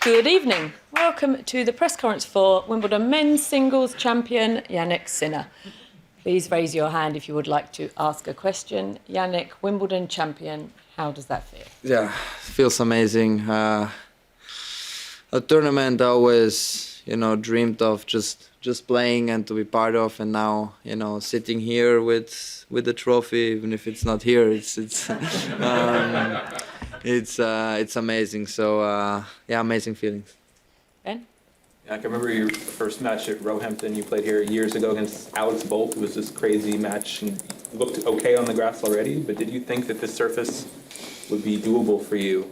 Good evening. Welcome to the press conference for Wimbledon men's singles champion Jannik. Please raise your hand if you would like to ask a question. Jannik, Wimbledon champion, how does that feel? Yeah, feels amazing. A tournament I always, dreamed of just playing and to be part of, and now, sitting here with the trophy, even if it's not here, it's amazing. So yeah, amazing feelings. Ben? I can remember your first match at Roehampton. You played here years ago against Alex Bolt. It was this crazy match and looked okay on the grass already. But did you think that this surface would be doable for you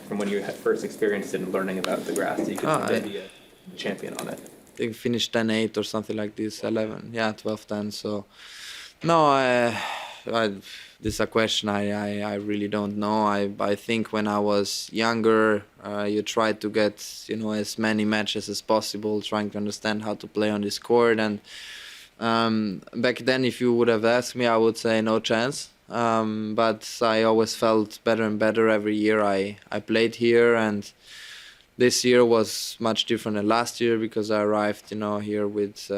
from when you had first experienced it and learning about the grass? You could be a champion on it. I think finished 10-8 or something like this, 11, yeah, 12-10. So no, this is a question I really don't know. I think when I was younger, you try to get as many matches as possible, trying to understand how to play on this court. And back then, if you would have asked me, I would say no chance. But I always felt better and better every year I played here, and this year was much different than last year because I arrived, here with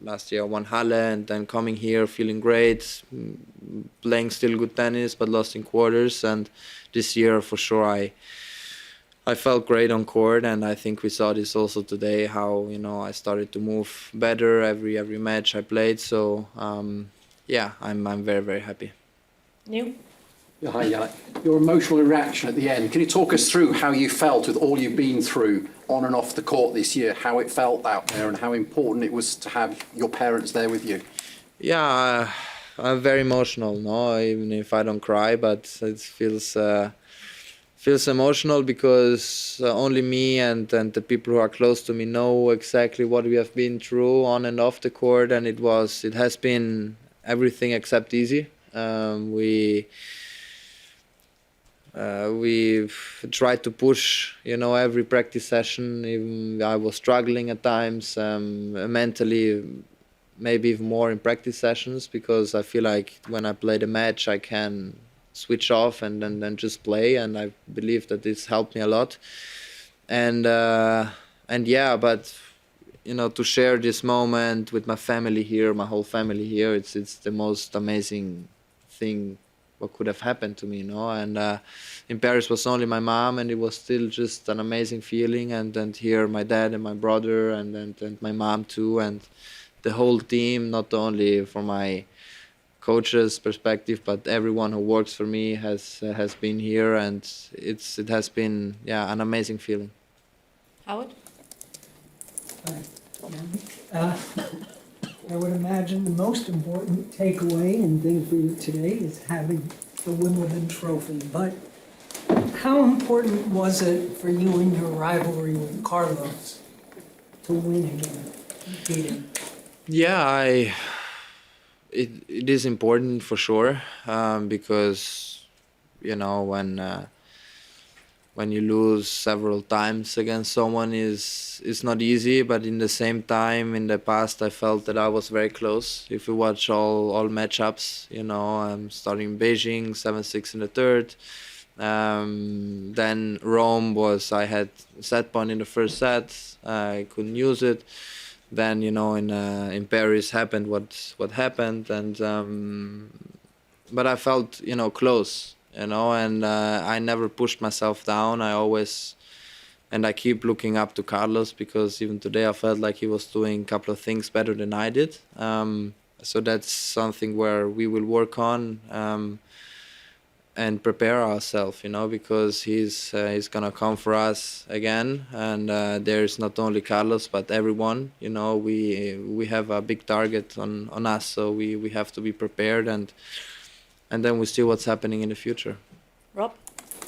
last year I won Halle, and then coming here feeling great, playing still good tennis but lost in quarters. And this year for sure I felt great on court, and I think we saw this also today, how I started to move better every match I played. So yeah, I'm very, very happy. Neil? Yeah, hi, Jannik. Your emotional reaction at the end, can you talk us through how you felt with all you've been through on and off the court this year, how it felt out there and how important it was to have your parents there with you? Yeah, I'm very emotional, no, even if I don't cry, but it feels emotional because only me and the people who are close to me know exactly what we have been through on and off the court, and it has been everything except easy. We've tried to push, every practice session. Even I was struggling at times, mentally, maybe even more in practice sessions, because I feel like when I play the match, I can switch off and then just play, and I believe that this helped me a lot. And yeah, but to share this moment with my family here, my whole family here, it's the most amazing thing what could have happened to me, and in Paris was only my mom, and it was still just an amazing feeling. And then here my dad and my brother and my mom too, and the whole team, not only from my coach's perspective, but everyone who works for me has been here, and it has been an amazing feeling. Howard? I would imagine the most important takeaway and thing for you today is having the Wimbledon trophy. But how important was it for you in your rivalry with Carlos to win again, beat him? Yeah, it is important for sure, because when you lose several times against someone is not easy. But in the same time, in the past, I felt that I was very close. If you watch all matchups, I'm starting in Beijing, 7-6 in the third. Then Rome I had set point in the first set. I couldn't use it. Then in Paris happened what happened, and but I felt close. And I never pushed myself down. I keep looking up to Carlos, because even today I felt like he was doing a couple of things better than I did. So that's something where we will work on and prepare ourselves, because he's gonna come for us again. And there's not only Carlos but everyone. We have a big target on us, so we have to be prepared, and then we see what's happening in the future. Rob?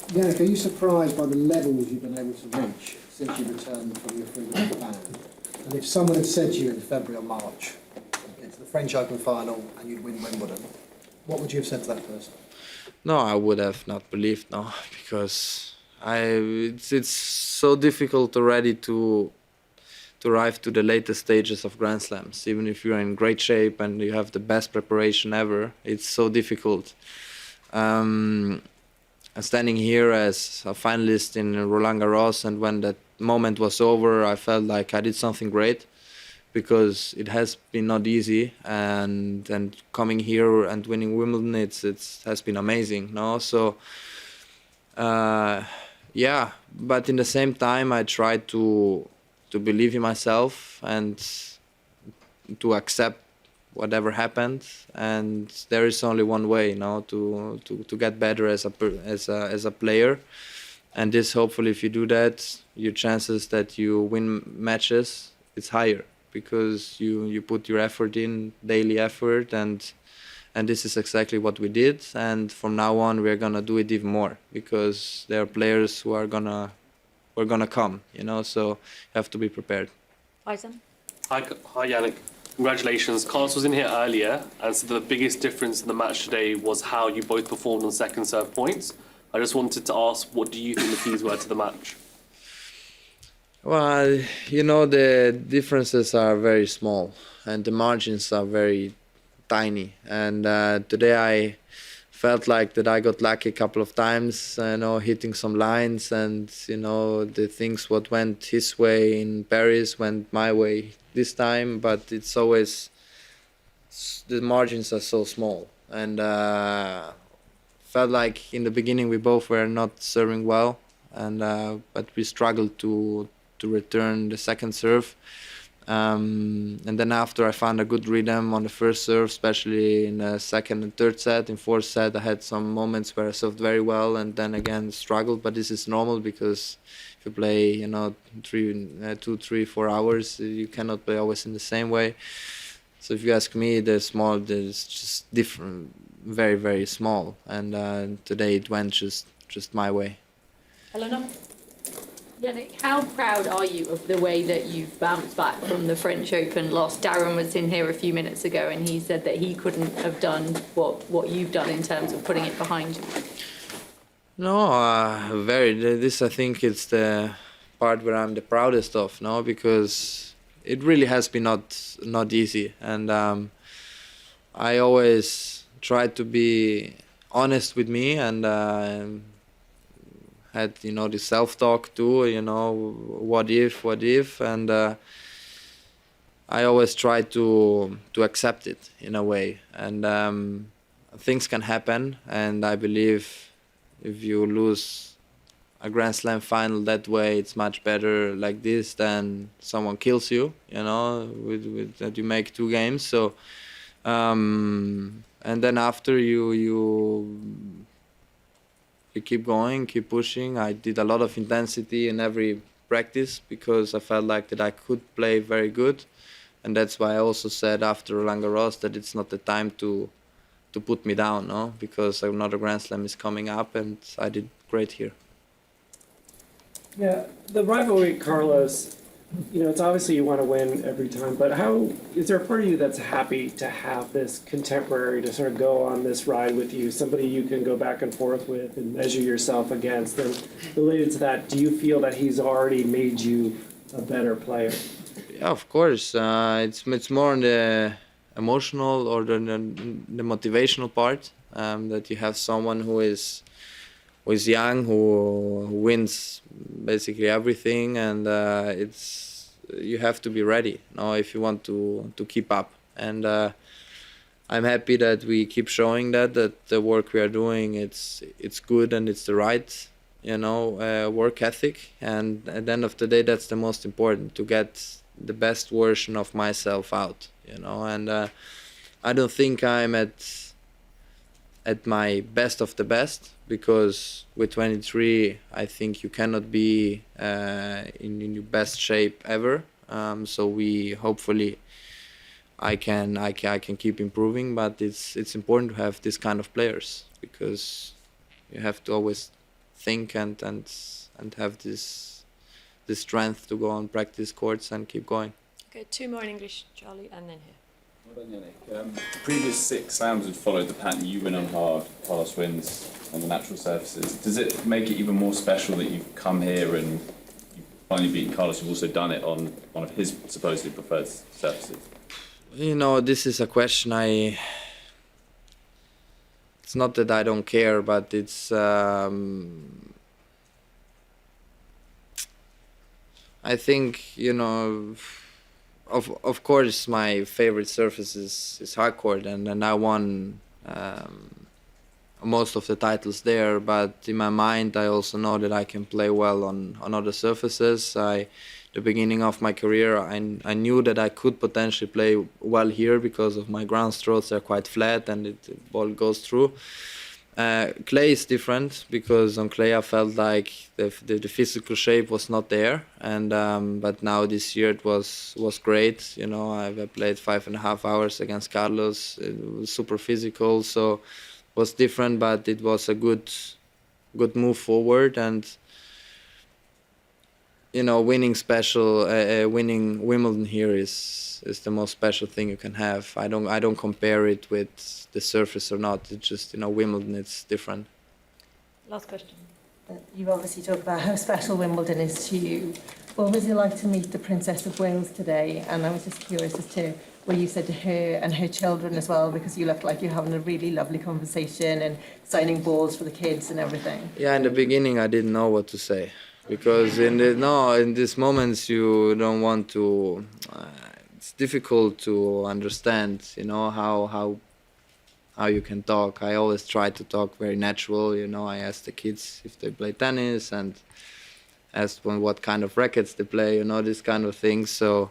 Jannik, are you surprised by the levels you've been able to reach since you returned from your freelance ban? And if someone had said to you in February or March, get to the French Open final and you'd win Wimbledon, what would you have said to that person? No, I would have not believed, no, because it's so difficult already to arrive to the latest stages of Grand Slams. Even if you're in great shape and you have the best preparation ever, it's so difficult. standing here as a finalist in Roland Garros, and when that moment was over, I felt like I did something great, because it has been not easy, and coming here and winning Wimbledon, it has been amazing, no? So yeah, but in the same time, I try to believe in myself and to accept whatever happened, and there is only one way, to get better as a player, and this, hopefully, if you do that, your chances that you win matches, it's higher, because you put your effort in, daily effort, and this is exactly what we did, and from now on we're gonna do it even more, because there are players who are gonna come, so you have to be prepared. Faisal? Hi, Jannik. Congratulations. Carlos was in here earlier and said the biggest difference in the match today was how you both performed on second serve points. I just wanted to ask, what do you think the keys were to the match? Well, the differences are very small and the margins are very tiny. And today I felt like that I got lucky a couple of times, hitting some lines, and the things what went his way in Paris went my way this time. But it's always, the margins are so small, and felt like in the beginning we both were not serving well, and but we struggled to return the second serve. And then after, I found a good rhythm on the first serve, especially in the second and third set. In fourth set, I had some moments where I served very well, and then again struggled. But this is normal, because if you play, 2, 3, 4 hours, you cannot play always in the same way. So if you ask me, there's just different, very, very small. And today it went just my way. Eleanor? Jannik, how proud are you of the way that you've bounced back from the French Open loss? Darren was in here a few minutes ago and he said that he couldn't have done what you've done in terms of putting it behind you. No, this, I think, it's the part where I'm the proudest of, because it really has been not easy, and I always try to be honest with me, and had the self-talk too, what if, and I always try to accept it in a way, and things can happen, and I believe if you lose a Grand Slam final that way, it's much better like this than someone kills you, with that you make 2 games. So and then after you keep going, keep pushing. I did a lot of intensity in every practice, because I felt like that I could play very good, and that's why I also said after Roland Garros that it's not the time to put me down, no? Because another Grand Slam is coming up, and I did great here. Yeah, the rivalry, Carlos, it's obviously you want to win every time, but how is there a part of you that's happy to have this contemporary to sort of go on this ride with you, somebody you can go back and forth with and measure yourself against? And related to that, do you feel that he's already made you a better player? Yeah, of course. It's more on the emotional or the motivational part, that you have someone who is young, who wins basically everything, and you have to be ready if you want to keep up. And I'm happy that we keep showing that the work we are doing, it's good, and it's the right work ethic, and at the end of the day, that's the most important, to get the best version of myself out, and I don't think I'm at my best of the best, because with 23 I think you cannot be in your best shape ever, so hopefully I can keep improving, but it's important to have this kind of players, because you have to always think and have this strength to go on practice courts and keep going. Okay, 2 more in English, Charlie, and then here. Well done, Jannik. The previous 6 slams had followed the pattern. You win on hard, Carlos wins on the natural surfaces. Does it make it even more special that you've come here and you've finally beaten Carlos? You've also done it on one of his supposedly preferred surfaces. This is a question it's not that I don't care, but it's I think, you know, of course my favorite surface is hardcourt, and I won most of the titles there, but in my mind I also know that I can play well on other surfaces. The beginning of my career, I knew that I could potentially play well here because of my ground strokes are quite flat and the ball goes through. Clay is different because on clay I felt like the physical shape was not there, and but now this year it was great. You know, I played 5.5 hours against Carlos. It was super physical, so it was different, but it was a good move forward. And you know, winning Wimbledon here is the most special thing you can have. I don't compare it with the surface or not. It's just, you know, Wimbledon, it's different. Last question. You've obviously talked about how special Wimbledon is to you. What was it like to meet the Princess of Wales today? And I was just curious as to what you said to her and her children as well, because you looked like you're having a really lovely conversation and signing balls for the kids and everything. Yeah, in the beginning I didn't know what to say, because in these moments you don't want to. It's difficult to understand, you know, how you can talk. I always try to talk very natural, you know. I ask the kids if they play tennis and ask them what kind of rackets they play, you know, this kind of things. So,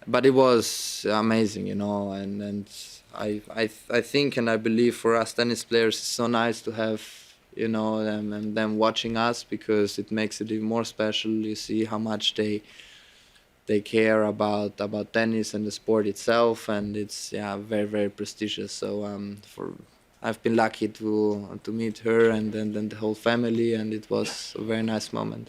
but it was amazing, you know, and I think and I believe for us tennis players it's so nice to have, you know, them watching us, because it makes it even more special. You see how much they care about tennis and the sport itself, and it's very, very prestigious. So I've been lucky to meet her and then the whole family, and it was a very nice moment.